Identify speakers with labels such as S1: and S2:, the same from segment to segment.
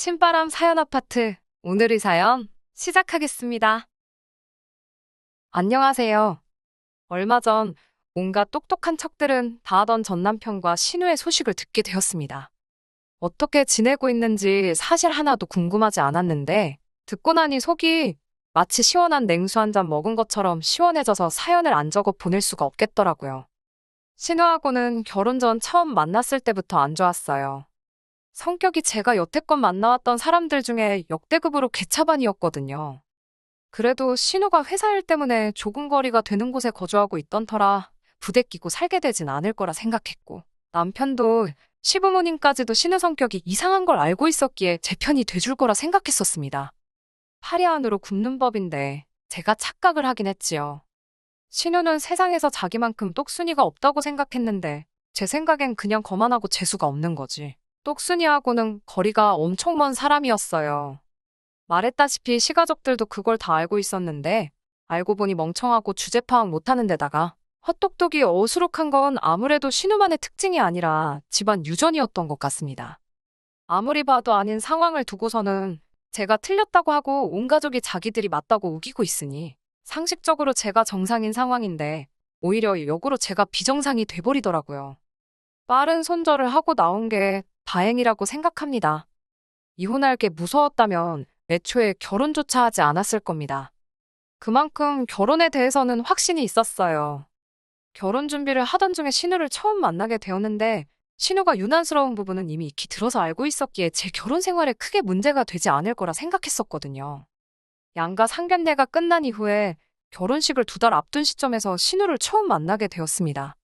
S1: 신바람 사연 아파트. 오늘의 사연 시작하겠습니다. 안녕하세요. 얼마 전 온갖 똑똑한 척들은 다 하던 전 남편과 신우의 소식을 듣게 되었습니다. 어떻게 지내고 있는지 사실 하나도 궁금하지 않았는데 듣고 나니 속이 마치 시원한 냉수 한 잔 먹은 것처럼 시원해져서 사연을 안 적어 보낼 수가 없겠더라고요. 신우하고는 결혼 전 처음 만났을 때부터 안 좋았어요. 성격이 제가 여태껏 만나왔던 사람들 중에 역대급으로 개차반이었거든요. 그래도 신우가 회사 일 때문에 조금 거리가 되는 곳에 거주하고 있던 터라 부대끼고 살게 되진 않을 거라 생각했고, 남편도 시부모님까지도 신우 성격이 이상한 걸 알고 있었기에 제 편이 돼줄 거라 생각했었습니다. 파리 안으로 굽는 법인데 제가 착각을 하긴 했지요. 신우는 세상에서 자기만큼 똑순이가 없다고 생각했는데 제 생각엔 그냥 거만하고 재수가 없는 거지. 똑순이하고는 거리가 엄청 먼 사람이었어요. 말했다시피 시가족들도 그걸 다 알고 있었는데 알고 보니 멍청하고 주제 파악 못하는 데다가 헛똑똑이 어수룩한 건 아무래도 신우만의 특징이 아니라 집안 유전이었던 것 같습니다. 아무리 봐도 아닌 상황을 두고서는 제가 틀렸다고 하고 온 가족이 자기들이 맞다고 우기고 있으니 상식적으로 제가 정상인 상황인데 오히려 역으로 제가 비정상이 돼버리더라고요. 빠른 손절을 하고 나온 게 다행이라고 생각합니다. 이혼할 게 무서웠다면 애초에 결혼조차 하지 않았을 겁니다. 그만큼 결혼에 대해서는 확신이 있었어요. 결혼 준비를 하던 중에 신우를 처음 만나게 되었는데 신우가 유난스러운 부분은 이미 익히 들어서 알고 있었기에 제 결혼 생활에 크게 문제가 되지 않을 거라 생각했었거든요. 양가 상견례가 끝난 이후에 결혼식을 2달 앞둔 시점에서 신우를 처음 만나게 되었습니다.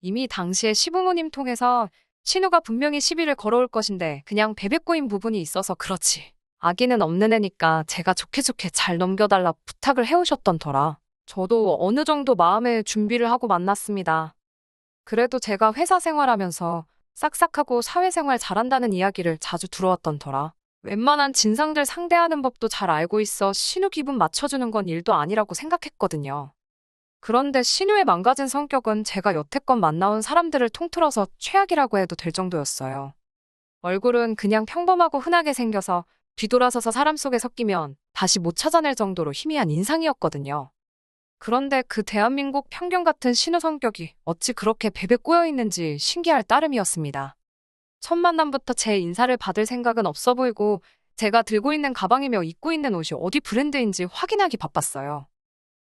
S1: 이미 당시에 시부모님 통해서 신우가 분명히 시비를 걸어올 것인데 그냥 베베꼬인 부분이 있어서 그렇지. 아기는 없는 애니까 제가 좋게 잘 넘겨달라 부탁을 해오셨던 터라 저도 어느 정도 마음의 준비를 하고 만났습니다. 그래도 제가 회사 생활하면서 싹싹하고 사회생활 잘한다는 이야기를 자주 들어왔던 터라 웬만한 진상들 상대하는 법도 잘 알고 있어 신우 기분 맞춰주는 건 일도 아니라고 생각했거든요. 그런데 신우의 망가진 성격은 제가 여태껏 만나온 사람들을 통틀어서 최악이라고 해도 될 정도였어요. 얼굴은 그냥 평범하고 흔하게 생겨서 뒤돌아서서 사람 속에 섞이면 다시 못 찾아낼 정도로 희미한 인상이었거든요. 그런데 그 대한민국 평균 같은 신우 성격이 어찌 그렇게 베베 꼬여있는지 신기할 따름이었습니다. 첫 만남부터 제 인사를 받을 생각은 없어 보이고 제가 들고 있는 가방이며 입고 있는 옷이 어디 브랜드인지 확인하기 바빴어요.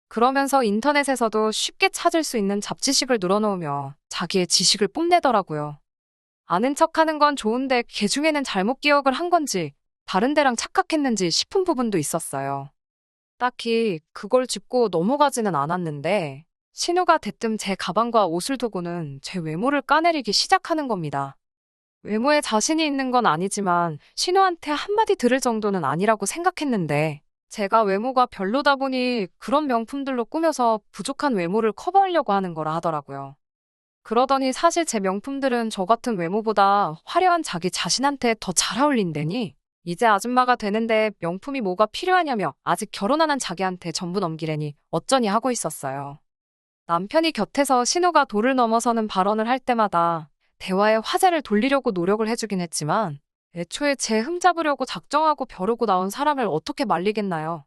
S1: 그러면서 인터넷에서도 쉽게 찾을 수 있는 잡지식을 늘어놓으며 자기의 지식을 뽐내더라고요. 아는 척하는 건 좋은데 걔 중에는 잘못 기억을 한 건지 다른 데랑 착각했는지 싶은 부분도 있었어요. 딱히 그걸 짚고 넘어가지는 않았는데 신우가 대뜸 제 가방과 옷을 두고는 제 외모를 까내리기 시작하는 겁니다. 외모에 자신이 있는 건 아니지만 신우한테 한마디 들을 정도는 아니라고 생각했는데 제가 외모가 별로다 보니 그런 명품들로 꾸며서 부족한 외모를 커버하려고 하는 거라 하더라고요. 그러더니 사실 제 명품들은 저 같은 외모보다 화려한 자기 자신한테 더 잘 어울린다니 이제 아줌마가 되는데 명품이 뭐가 필요하냐며 아직 결혼 안 한 자기한테 전부 넘기려니 어쩌니 하고 있었어요. 남편이 곁에서 신우가 도를 넘어서는 발언을 할 때마다 대화의 화제를 돌리려고 노력을 해주긴 했지만 애초에 제 흠잡으려고 작정하고 벼르고 나온 사람을 어떻게 말리겠나요?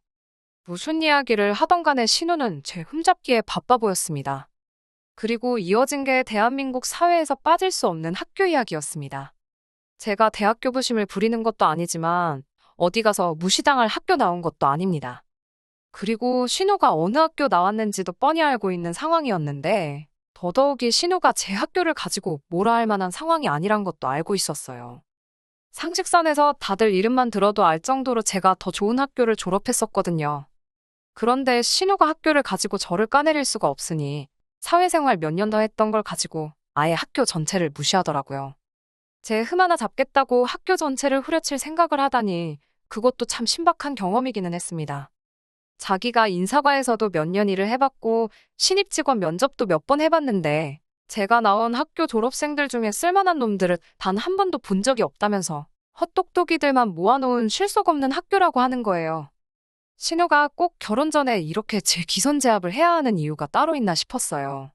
S1: 무슨 이야기를 하던 간에 신우는 제 흠잡기에 바빠 보였습니다. 그리고 이어진 게 대한민국 사회에서 빠질 수 없는 학교 이야기였습니다. 제가 대학교 부심을 부리는 것도 아니지만 어디 가서 무시당할 학교 나온 것도 아닙니다. 그리고 신우가 어느 학교 나왔는지도 뻔히 알고 있는 상황이었는데 더더욱이 신우가 제 학교를 가지고 뭐라 할 만한 상황이 아니란 것도 알고 있었어요. 상식선에서 다들 이름만 들어도 알 정도로 제가 더 좋은 학교를 졸업했었거든요. 그런데 신우가 학교를 가지고 저를 까내릴 수가 없으니 사회생활 몇 년 더 했던 걸 가지고 아예 학교 전체를 무시하더라고요. 제 흠 하나 잡겠다고 학교 전체를 후려칠 생각을 하다니 그것도 참 신박한 경험이기는 했습니다. 자기가 인사과에서도 몇 년 일을 해봤고 신입 직원 면접도 몇 번 해봤는데 제가 나온 학교 졸업생들 중에 쓸만한 놈들을 단 한 번도 본 적이 없다면서 헛똑똑이들만 모아놓은 실속 없는 학교라고 하는 거예요. 신우가 꼭 결혼 전에 이렇게 제 기선제압을 해야 하는 이유가 따로 있나 싶었어요.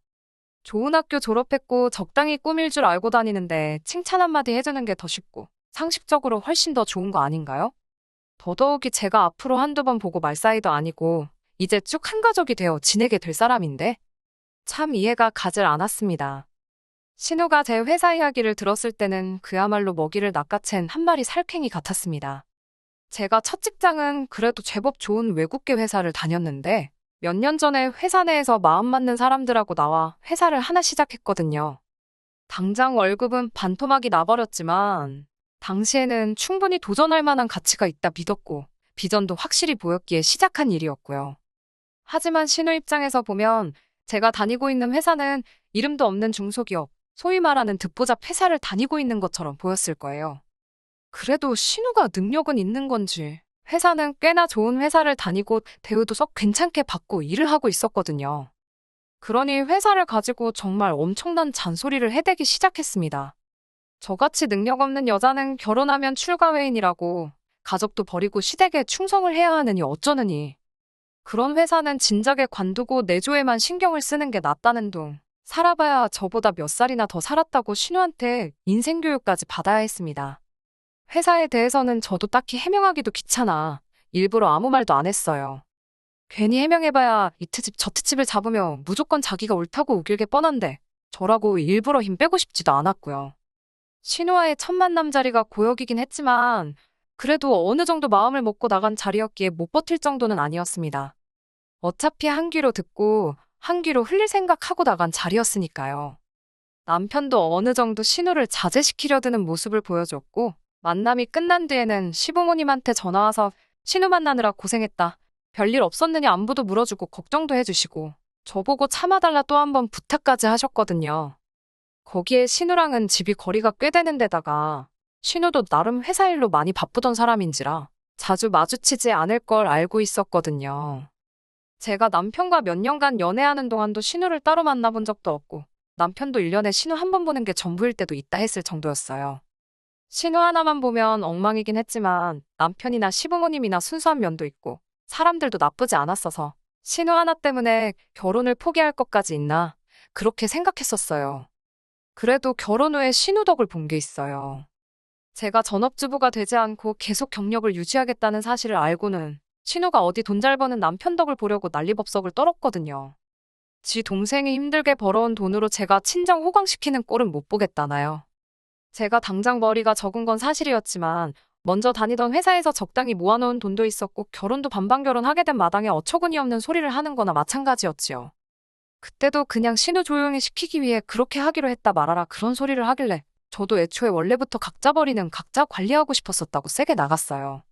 S1: 좋은 학교 졸업했고 적당히 꾸밀 줄 알고 다니는데 칭찬 한마디 해주는 게 더 쉽고 상식적으로 훨씬 더 좋은 거 아닌가요? 더더욱이 제가 앞으로 한두 번 보고 말 사이도 아니고 이제 쭉 한 가족이 되어 지내게 될 사람인데 참 이해가 가질 않았습니다. 신우가 제 회사 이야기를 들었을 때는 그야말로 먹이를 낚아챈 한 마리 살쾡이 같았습니다. 제가 첫 직장은 그래도 제법 좋은 외국계 회사를 다녔는데 몇 년 전에 회사 내에서 마음 맞는 사람들하고 나와 회사를 하나 시작했거든요. 당장 월급은 반토막이 나버렸지만 당시에는 충분히 도전할 만한 가치가 있다 믿었고 비전도 확실히 보였기에 시작한 일이었고요. 하지만 신우 입장에서 보면 제가 다니고 있는 회사는 이름도 없는 중소기업, 소위 말하는 듣보잡 회사를 다니고 있는 것처럼 보였을 거예요. 그래도 신우가 능력은 있는 건지 회사는 꽤나 좋은 회사를 다니고 대우도 썩 괜찮게 받고 일을 하고 있었거든요. 그러니 회사를 가지고 정말 엄청난 잔소리를 해대기 시작했습니다. 저같이 능력 없는 여자는 결혼하면 출가회인이라고 가족도 버리고 시댁에 충성을 해야 하느니 어쩌느니. 그런 회사는 진작에 관두고 내조에만 신경을 쓰는 게 낫다는 둥. 살아봐야 저보다 몇 살이나 더 살았다고 신우한테 인생교육까지 받아야 했습니다. 회사에 대해서는 저도 딱히 해명하기도 귀찮아 일부러 아무 말도 안 했어요. 괜히 해명해봐야 이 트집 저 트집을 잡으며 무조건 자기가 옳다고 우길 게 뻔한데 저라고 일부러 힘 빼고 싶지도 않았고요. 신우와의 첫 만남 자리가 고역이긴 했지만 그래도 어느 정도 마음을 먹고 나간 자리였기에 못 버틸 정도는 아니었습니다. 어차피 한 귀로 듣고 한 귀로 흘릴 생각하고 나간 자리였으니까요. 남편도 어느 정도 신우를 자제시키려 드는 모습을 보여줬고 만남이 끝난 뒤에는 시부모님한테 전화와서 신우 만나느라 고생했다. 별일 없었느냐 안부도 물어주고 걱정도 해주시고 저보고 참아달라 또 한 번 부탁까지 하셨거든요. 거기에 신우랑은 집이 거리가 꽤 되는 데다가 신우도 나름 회사 일로 많이 바쁘던 사람인지라 자주 마주치지 않을 걸 알고 있었거든요. 제가 남편과 몇 년간 연애하는 동안도 신우를 따로 만나본 적도 없고 남편도 1년에 신우 한 번 보는 게 전부일 때도 있다 했을 정도였어요. 신우 하나만 보면 엉망이긴 했지만 남편이나 시부모님이나 순수한 면도 있고 사람들도 나쁘지 않았어서 신우 하나 때문에 결혼을 포기할 것까지 있나 그렇게 생각했었어요. 그래도 결혼 후에 신우 덕을 본 게 있어요. 제가 전업주부가 되지 않고 계속 경력을 유지하겠다는 사실을 알고는 신우가 어디 돈 잘 버는 남편 덕을 보려고 난리법석을 떨었거든요. 지 동생이 힘들게 벌어온 돈으로 제가 친정 호강시키는 꼴은 못 보겠다나요. 제가 당장 머리가 적은 건 사실이었지만 먼저 다니던 회사에서 적당히 모아놓은 돈도 있었고 결혼도 반반 결혼하게 된 마당에 어처구니 없는 소리를 하는 거나 마찬가지였지요. 그때도 그냥 신우 조용히 시키기 위해 그렇게 하기로 했다 말아라 그런 소리를 하길래 저도 애초에 원래부터 각자 버리는 각자 관리하고 싶었었다고 세게 나갔어요.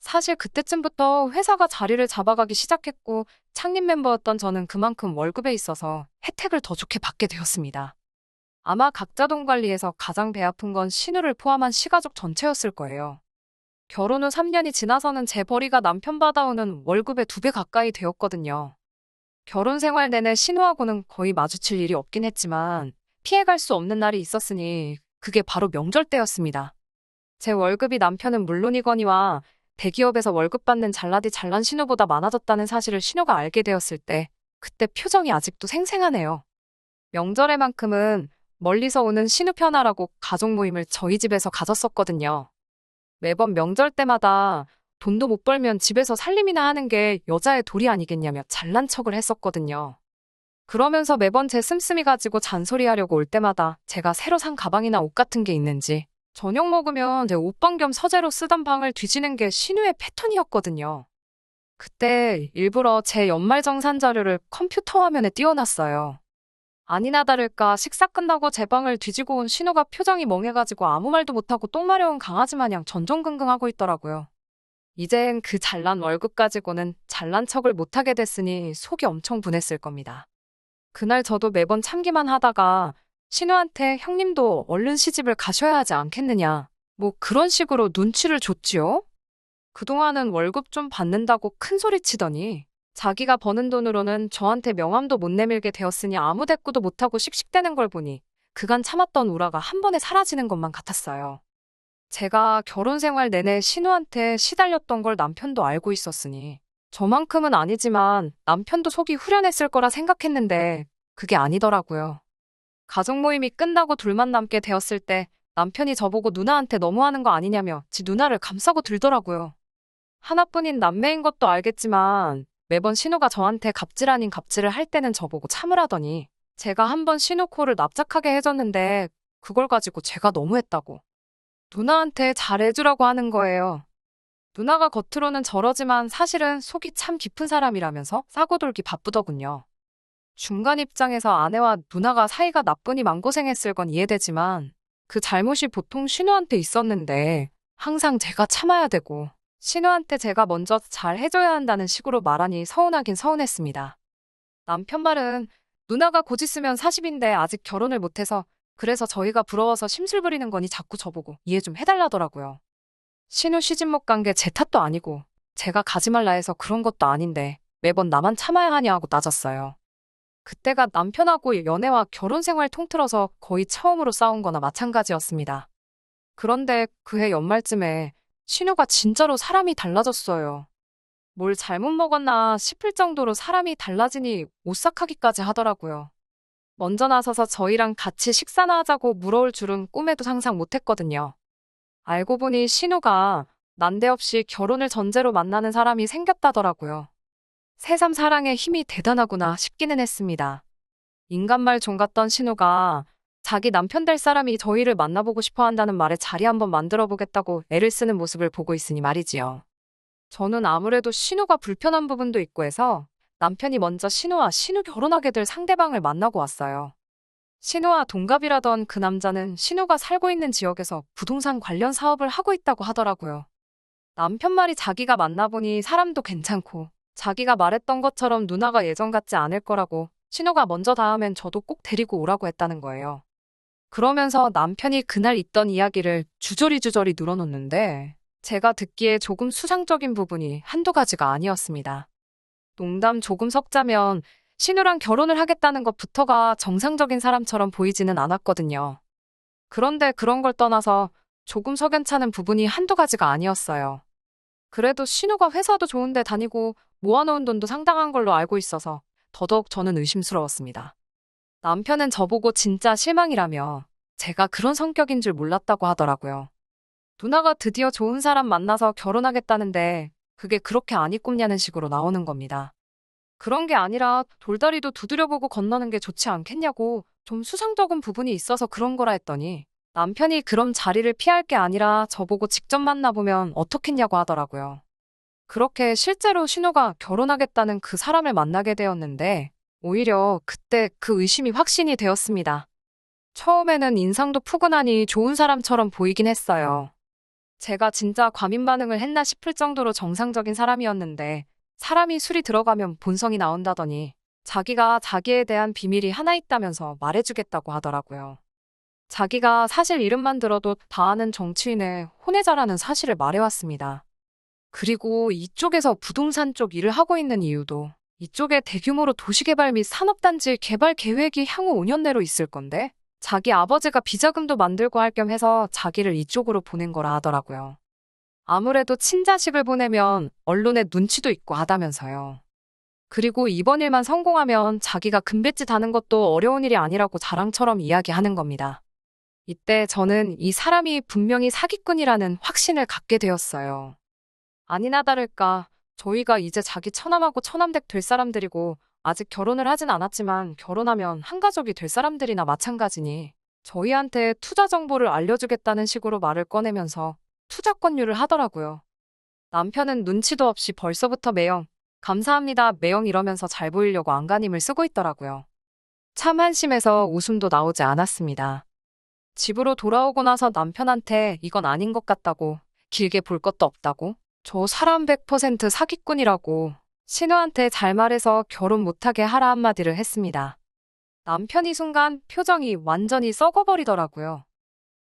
S1: 사실 그때쯤부터 회사가 자리를 잡아가기 시작했고 창립 멤버였던 저는 그만큼 월급에 있어서 혜택을 더 좋게 받게 되었습니다. 아마 각자 돈 관리에서 가장 배 아픈 건 신우를 포함한 시가족 전체였을 거예요. 결혼 후 3년이 지나서는 제 벌이가 남편 받아오는 월급의 2배 가까이 되었거든요. 결혼 생활 내내 신우하고는 거의 마주칠 일이 없긴 했지만 피해갈 수 없는 날이 있었으니 그게 바로 명절 때였습니다. 제 월급이 남편은 물론이거니와 대기업에서 월급 받는 잘나디 잘난 신우보다 많아졌다는 사실을 신우가 알게 되었을 때 그때 표정이 아직도 생생하네요. 명절에만큼은 멀리서 오는 신우 편하라고 가족 모임을 저희 집에서 가졌었거든요. 매번 명절 때마다 돈도 못 벌면 집에서 살림이나 하는 게 여자의 도리 아니겠냐며 잘난 척을 했었거든요. 그러면서 매번 제 씀씀이 가지고 잔소리하려고 올 때마다 제가 새로 산 가방이나 옷 같은 게 있는지 저녁 먹으면 제 옷방 겸 서재로 쓰던 방을 뒤지는 게 신우의 패턴이었거든요. 그때 일부러 제 연말정산 자료를 컴퓨터 화면에 띄워놨어요. 아니나 다를까 식사 끝나고 제 방을 뒤지고 온 신우가 표정이 멍해가지고 아무 말도 못하고 똥 마려운 강아지 마냥 전전긍긍하고 있더라고요. 이젠 그 잘난 월급 가지고는 잘난 척을 못하게 됐으니 속이 엄청 분했을 겁니다. 그날 저도 매번 참기만 하다가 신우한테 형님도 얼른 시집을 가셔야 하지 않겠느냐 뭐 그런 식으로 눈치를 줬지요. 그동안은 월급 좀 받는다고 큰 소리 치더니 자기가 버는 돈으로는 저한테 명함도 못 내밀게 되었으니 아무 대꾸도 못하고 씩씩대는 걸 보니 그간 참았던 우라가 한 번에 사라지는 것만 같았어요. 제가 결혼 생활 내내 신우한테 시달렸던 걸 남편도 알고 있었으니 저만큼은 아니지만 남편도 속이 후련했을 거라 생각했는데 그게 아니더라고요. 가족 모임이 끝나고 둘만 남게 되었을 때 남편이 저보고 누나한테 너무하는 거 아니냐며 지 누나를 감싸고 들더라고요. 하나뿐인 남매인 것도 알겠지만 매번 신우가 저한테 갑질 아닌 갑질을 할 때는 저보고 참으라더니 제가 한번 신우 코를 납작하게 해줬는데 그걸 가지고 제가 너무했다고 누나한테 잘해주라고 하는 거예요. 누나가 겉으로는 저러지만 사실은 속이 참 깊은 사람이라면서 싸고돌기 바쁘더군요. 중간 입장에서 아내와 누나가 사이가 나쁘니 맘고생했을 건 이해되지만 그 잘못이 보통 신우한테 있었는데 항상 제가 참아야 되고 신우한테 제가 먼저 잘 해줘야 한다는 식으로 말하니 서운하긴 서운했습니다. 남편 말은 누나가 곧 있으면 40인데 아직 결혼을 못해서 그래서 저희가 부러워서 심술 부리는 거니 자꾸 저보고 이해 좀 해달라더라고요. 신우 시집 못 간 게 제 탓도 아니고 제가 가지 말라 해서 그런 것도 아닌데 매번 나만 참아야 하냐 하고 따졌어요. 그때가 남편하고 연애와 결혼 생활 통틀어서 거의 처음으로 싸운 거나 마찬가지였습니다. 그런데 그해 연말쯤에 신우가 진짜로 사람이 달라졌어요. 뭘 잘못 먹었나 싶을 정도로 사람이 달라지니 오싹하기까지 하더라고요. 먼저 나서서 저희랑 같이 식사나 하자고 물어올 줄은 꿈에도 상상 못했거든요. 알고 보니 신우가 난데없이 결혼을 전제로 만나는 사람이 생겼다더라고요. 새삼 사랑의 힘이 대단하구나 싶기는 했습니다. 인간말 종 같던 신우가 자기 남편 될 사람이 저희를 만나보고 싶어 한다는 말에 자리 한번 만들어 보겠다고 애를 쓰는 모습을 보고 있으니 말이지요. 저는 아무래도 신우가 불편한 부분도 있고 해서 남편이 먼저 신우와 신우 결혼하게 될 상대방을 만나고 왔어요. 신우와 동갑이라던 그 남자는 신우가 살고 있는 지역에서 부동산 관련 사업을 하고 있다고 하더라고요. 남편 말이 자기가 만나보니 사람도 괜찮고 자기가 말했던 것처럼 누나가 예전 같지 않을 거라고 신우가 먼저 닿으면 저도 꼭 데리고 오라고 했다는 거예요. 그러면서 남편이 그날 있던 이야기를 주저리 늘어놓는데 제가 듣기에 조금 수상적인 부분이 한두 가지가 아니었습니다. 농담 조금 섞자면 신우랑 결혼을 하겠다는 것부터가 정상적인 사람처럼 보이지는 않았거든요. 그런데 그런 걸 떠나서 조금 석연찮은 부분이 한두 가지가 아니었어요. 그래도 신우가 회사도 좋은데 다니고 모아놓은 돈도 상당한 걸로 알고 있어서 더더욱 저는 의심스러웠습니다. 남편은 저보고 진짜 실망이라며 제가 그런 성격인 줄 몰랐다고 하더라고요. 누나가 드디어 좋은 사람 만나서 결혼하겠다는데 그게 그렇게 안 이꼽냐는 식으로 나오는 겁니다. 그런 게 아니라 돌다리도 두드려보고 건너는 게 좋지 않겠냐고 좀 수상적인 부분이 있어서 그런 거라 했더니 남편이 그럼 자리를 피할 게 아니라 저보고 직접 만나보면 어떻겠냐고 하더라고요. 그렇게 실제로 신우가 결혼하겠다는 그 사람을 만나게 되었는데 오히려 그때 그 의심이 확신이 되었습니다. 처음에는 인상도 푸근하니 좋은 사람처럼 보이긴 했어요. 제가 진짜 과민 반응을 했나 싶을 정도로 정상적인 사람이었는데 사람이 술이 들어가면 본성이 나온다더니 자기가 자기에 대한 비밀이 하나 있다면서 말해주겠다고 하더라고요. 자기가 사실 이름만 들어도 다 아는 정치인의 혼외자라는 사실을 말해왔습니다. 그리고 이쪽에서 부동산 쪽 일을 하고 있는 이유도 이쪽에 대규모로 도시개발 및 산업단지 개발 계획이 향후 5년 내로 있을 건데 자기 아버지가 비자금도 만들고 할 겸 해서 자기를 이쪽으로 보낸 거라 하더라고요. 아무래도 친자식을 보내면 언론에 눈치도 있고 하다면서요. 그리고 이번 일만 성공하면 자기가 금뱃지 다는 것도 어려운 일이 아니라고 자랑처럼 이야기하는 겁니다. 이때 저는 이 사람이 분명히 사기꾼이라는 확신을 갖게 되었어요. 아니나 다를까 저희가 이제 자기 처남하고 처남댁 될 사람들이고 아직 결혼을 하진 않았지만 결혼하면 한 가족이 될 사람들이나 마찬가지니 저희한테 투자 정보를 알려주겠다는 식으로 말을 꺼내면서 투자 권유를 하더라고요. 남편은 눈치도 없이 벌써부터 매형, 감사합니다 매형 이러면서 잘 보이려고 안간힘을 쓰고 있더라고요. 참 한심해서 웃음도 나오지 않았습니다. 집으로 돌아오고 나서 남편한테 이건 아닌 것 같다고, 길게 볼 것도 없다고, 저 사람 100% 사기꾼이라고 신우한테 잘 말해서 결혼 못하게 하라 한마디를 했습니다. 남편이 순간 표정이 완전히 썩어버리더라고요.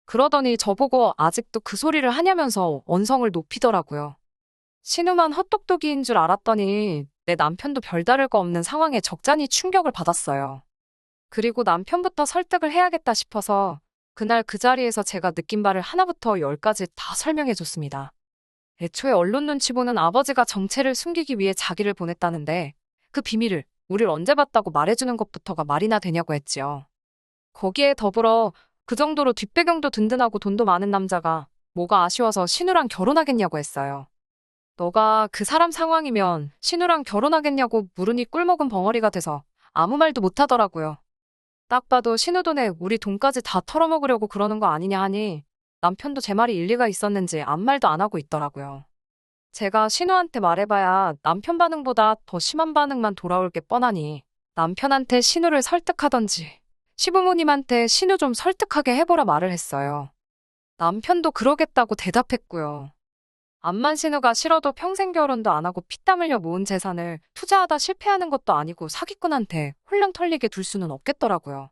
S1: 그러더니 저보고 아직도 그 소리를 하냐면서 언성을 높이더라고요. 신우만 헛똑똑이인 줄 알았더니 내 남편도 별다를 거 없는 상황에 적잖이 충격을 받았어요. 그리고 남편부터 설득을 해야겠다 싶어서 그날 그 자리에서 제가 느낀 바를 하나부터 열까지 다 설명해줬습니다. 애초에 언론 눈치 보는 아버지가 정체를 숨기기 위해 자기를 보냈다는데 그 비밀을 우릴 언제 봤다고 말해주는 것부터가 말이나 되냐고 했지요. 거기에 더불어 그 정도로 뒷배경도 든든하고 돈도 많은 남자가 뭐가 아쉬워서 신우랑 결혼하겠냐고 했어요. 너가 그 사람 상황이면 신우랑 결혼하겠냐고 물으니 꿀먹은 벙어리가 돼서 아무 말도 못하더라고요. 딱 봐도 신우 돈에 우리 돈까지 다 털어먹으려고 그러는 거 아니냐 하니 남편도 제 말이 일리가 있었는지 아무 말도 안 하고 있더라고요. 제가 신우한테 말해봐야 남편 반응보다 더 심한 반응만 돌아올 게 뻔하니 남편한테 신우를 설득하던지 시부모님한테 신우 좀 설득하게 해보라 말을 했어요. 남편도 그러겠다고 대답했고요. 암만 신우가 싫어도 평생 결혼도 안 하고 피땀 흘려 모은 재산을 투자하다 실패하는 것도 아니고 사기꾼한테 홀랑 털리게 둘 수는 없겠더라고요.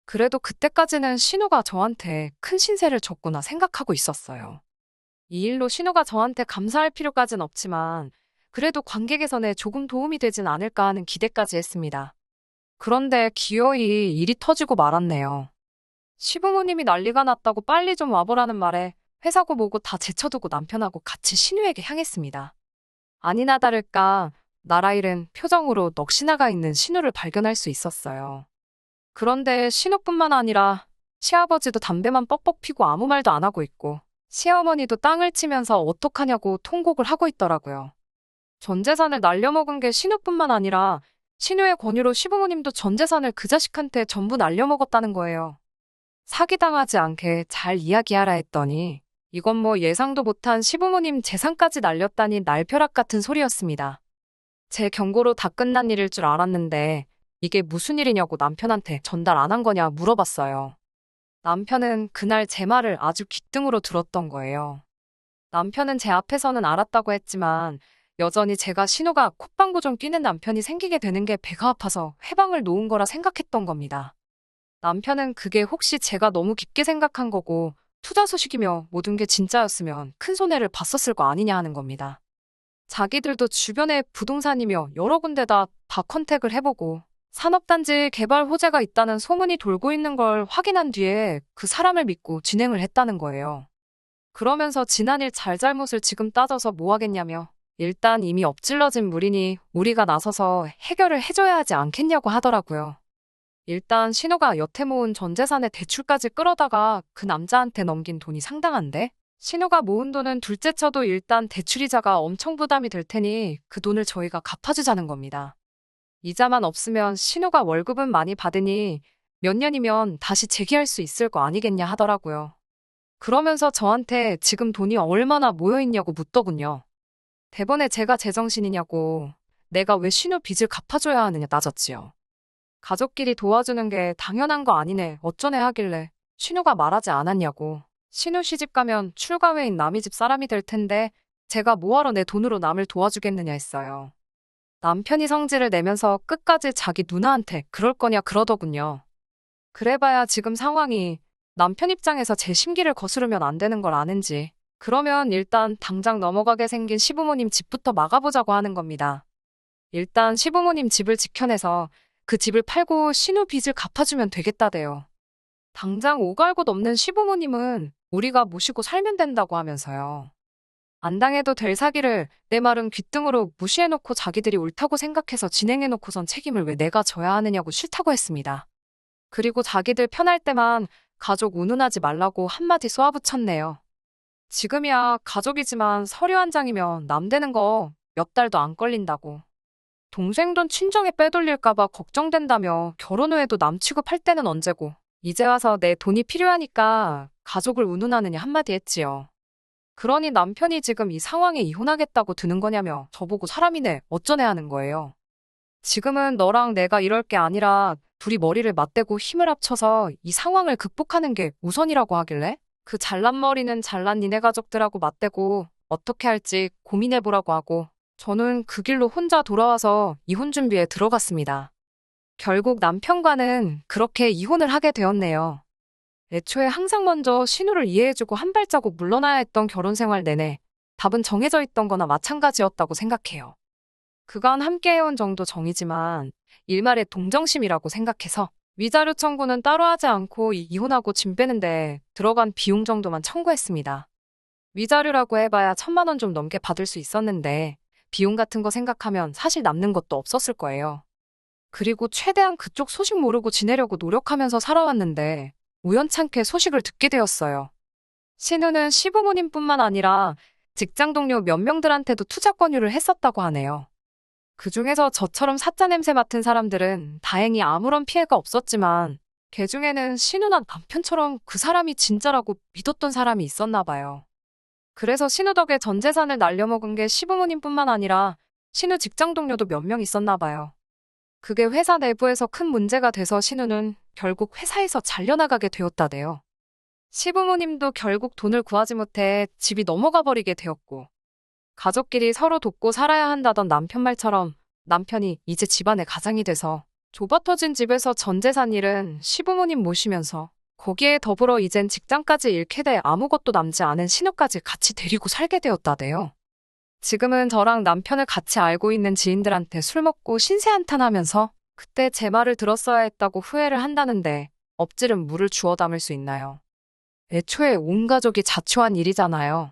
S1: 그래도 그때까지는 신우가 저한테 큰 신세를 졌구나 생각하고 있었어요. 이 일로 신우가 저한테 감사할 필요까진 없지만 그래도 관계 개선에 조금 도움이 되진 않을까 하는 기대까지 했습니다. 그런데 기어이 일이 터지고 말았네요. 시부모님이 난리가 났다고 빨리 좀 와보라는 말에 회사고 뭐고 다 제쳐두고 남편하고 같이 신우에게 향했습니다. 아니나 다를까 나라 잃은 표정으로 넋이 나가 있는 신우를 발견할 수 있었어요. 그런데 신우뿐만 아니라 시아버지도 담배만 뻑뻑 피고 아무 말도 안 하고 있고 시어머니도 땅을 치면서 어떡하냐고 통곡을 하고 있더라고요. 전 재산을 날려먹은 게 신우뿐만 아니라 신우의 권유로 시부모님도 전 재산을 그 자식한테 전부 날려먹었다는 거예요. 사기당하지 않게 잘 이야기하라 했더니 이건 뭐 예상도 못한 시부모님 재산까지 날렸다니 날벼락 같은 소리였습니다. 제 경고로 다 끝난 일일 줄 알았는데 이게 무슨 일이냐고 남편한테 전달 안 한 거냐 물어봤어요. 남편은 그날 제 말을 아주 귓등으로 들었던 거예요. 남편은 제 앞에서는 알았다고 했지만 여전히 제가 신우가 콧방구 좀 끼는 남편이 생기게 되는 게 배가 아파서 해방을 놓은 거라 생각했던 겁니다. 남편은 그게 혹시 제가 너무 깊게 생각한 거고 투자 소식이며 모든 게 진짜였으면 큰 손해를 봤었을 거 아니냐 하는 겁니다. 자기들도 주변에 부동산이며 여러 군데다 다 컨택을 해보고 산업단지 개발 호재가 있다는 소문이 돌고 있는 걸 확인한 뒤에 그 사람을 믿고 진행을 했다는 거예요. 그러면서 지난 일 잘잘못을 지금 따져서 뭐 하겠냐며 일단 이미 엎질러진 물이니 우리가 나서서 해결을 해줘야 하지 않겠냐고 하더라고요. 일단 신우가 여태 모은 전 재산의 대출까지 끌어다가 그 남자한테 넘긴 돈이 상당한데 신우가 모은 돈은 둘째 쳐도 일단 대출이자가 엄청 부담이 될 테니 그 돈을 저희가 갚아주자는 겁니다. 이자만 없으면 신우가 월급은 많이 받으니 몇 년이면 다시 재기할 수 있을 거 아니겠냐 하더라고요. 그러면서 저한테 지금 돈이 얼마나 모여있냐고 묻더군요. 대번에 제가 제정신이냐고 내가 왜 신우 빚을 갚아줘야 하느냐 따졌지요. 가족끼리 도와주는 게 당연한 거 아니네 어쩌네 하길래 신우가 말하지 않았냐고. 신우 시집 가면 출가회인 남이 집 사람이 될 텐데 제가 뭐하러 내 돈으로 남을 도와주겠느냐 했어요. 남편이 성질을 내면서 끝까지 자기 누나한테 그럴 거냐 그러더군요. 그래봐야 지금 상황이 남편 입장에서 제 심기를 거스르면 안 되는 걸 아는지 그러면 일단 당장 넘어가게 생긴 시부모님 집부터 막아보자고 하는 겁니다. 일단 시부모님 집을 지켜내서 그 집을 팔고 신우 빚을 갚아주면 되겠다대요. 당장 오갈 곳 없는 시부모님은 우리가 모시고 살면 된다고 하면서요. 안 당해도 될 사기를 내 말은 귓등으로 무시해놓고 자기들이 옳다고 생각해서 진행해놓고선 책임을 왜 내가 져야 하느냐고 싫다고 했습니다. 그리고 자기들 편할 때만 가족 운운하지 말라고 한마디 쏘아붙였네요. 지금이야 가족이지만 서류 한 장이면 남 되는 거 몇 달도 안 걸린다고. 동생 돈 친정에 빼돌릴까봐 걱정된다며 결혼 후에도 남 취급할 때는 언제고 이제 와서 내 돈이 필요하니까 가족을 운운하느냐 한마디 했지요. 그러니 남편이 지금 이 상황에 이혼하겠다고 드는 거냐며 저보고 사람이네 어쩌네 하는 거예요. 지금은 너랑 내가 이럴 게 아니라 둘이 머리를 맞대고 힘을 합쳐서 이 상황을 극복하는 게 우선이라고 하길래 그 잘난 머리는 잘난 니네 가족들하고 맞대고 어떻게 할지 고민해보라고 하고 저는 그 길로 혼자 돌아와서 이혼 준비에 들어갔습니다. 결국 남편과는 그렇게 이혼을 하게 되었네요. 애초에 항상 먼저 신우를 이해해주고 한 발자국 물러나야 했던 결혼 생활 내내 답은 정해져 있던 거나 마찬가지였다고 생각해요. 그간 함께 해온 정도 정이지만 일말의 동정심이라고 생각해서 위자료 청구는 따로 하지 않고 이혼하고 짐 빼는데 들어간 비용 정도만 청구했습니다. 위자료라고 해봐야 1,000만 원 좀 넘게 받을 수 있었는데 비용 같은 거 생각하면 사실 남는 것도 없었을 거예요. 그리고 최대한 그쪽 소식 모르고 지내려고 노력하면서 살아왔는데 우연찮게 소식을 듣게 되었어요. 신우는 시부모님뿐만 아니라 직장 동료 몇 명들한테도 투자 권유를 했었다고 하네요. 그중에서 저처럼 사짜 냄새 맡은 사람들은 다행히 아무런 피해가 없었지만 걔 중에는 신우나 남편처럼 그 사람이 진짜라고 믿었던 사람이 있었나 봐요. 그래서 신우 덕에 전 재산을 날려먹은 게 시부모님뿐만 아니라 신우 직장 동료도 몇 명 있었나 봐요. 그게 회사 내부에서 큰 문제가 돼서 신우는 결국 회사에서 잘려나가게 되었다네요. 시부모님도 결국 돈을 구하지 못해 집이 넘어가 버리게 되었고, 가족끼리 서로 돕고 살아야 한다던 남편 말처럼 남편이 이제 집안의 가장이 돼서 좁아터진 집에서 전 재산 잃은 시부모님 모시면서 거기에 더불어 이젠 직장까지 잃게 돼 아무것도 남지 않은 신우까지 같이 데리고 살게 되었다네요. 지금은 저랑 남편을 같이 알고 있는 지인들한테 술 먹고 신세한탄하면서 그때 제 말을 들었어야 했다고 후회를 한다는데 엎질은 물을 주워 담을 수 있나요? 애초에 온 가족이 자초한 일이잖아요.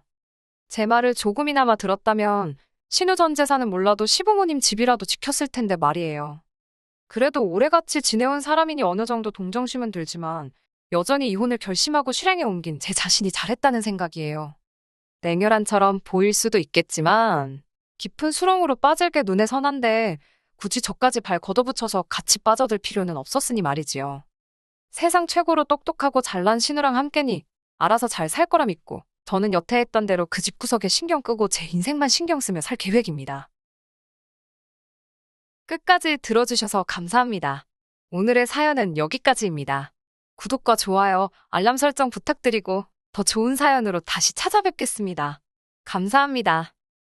S1: 제 말을 조금이나마 들었다면 신우 전 재산은 몰라도 시부모님 집이라도 지켰을 텐데 말이에요. 그래도 오래같이 지내온 사람이니 어느 정도 동정심은 들지만 여전히 이혼을 결심하고 실행에 옮긴 제 자신이 잘했다는 생각이에요. 냉혈한처럼 보일 수도 있겠지만 깊은 수렁으로 빠질 게 눈에 선한데 굳이 저까지 발 걷어붙여서 같이 빠져들 필요는 없었으니 말이지요. 세상 최고로 똑똑하고 잘난 신우랑 함께니 알아서 잘 살 거라 믿고 저는 여태 했던 대로 그 집구석에 신경 끄고 제 인생만 신경 쓰며 살 계획입니다. 끝까지 들어주셔서 감사합니다. 오늘의 사연은 여기까지입니다. 구독과 좋아요, 알람 설정 부탁드리고 더 좋은 사연으로 다시 찾아뵙겠습니다. 감사합니다.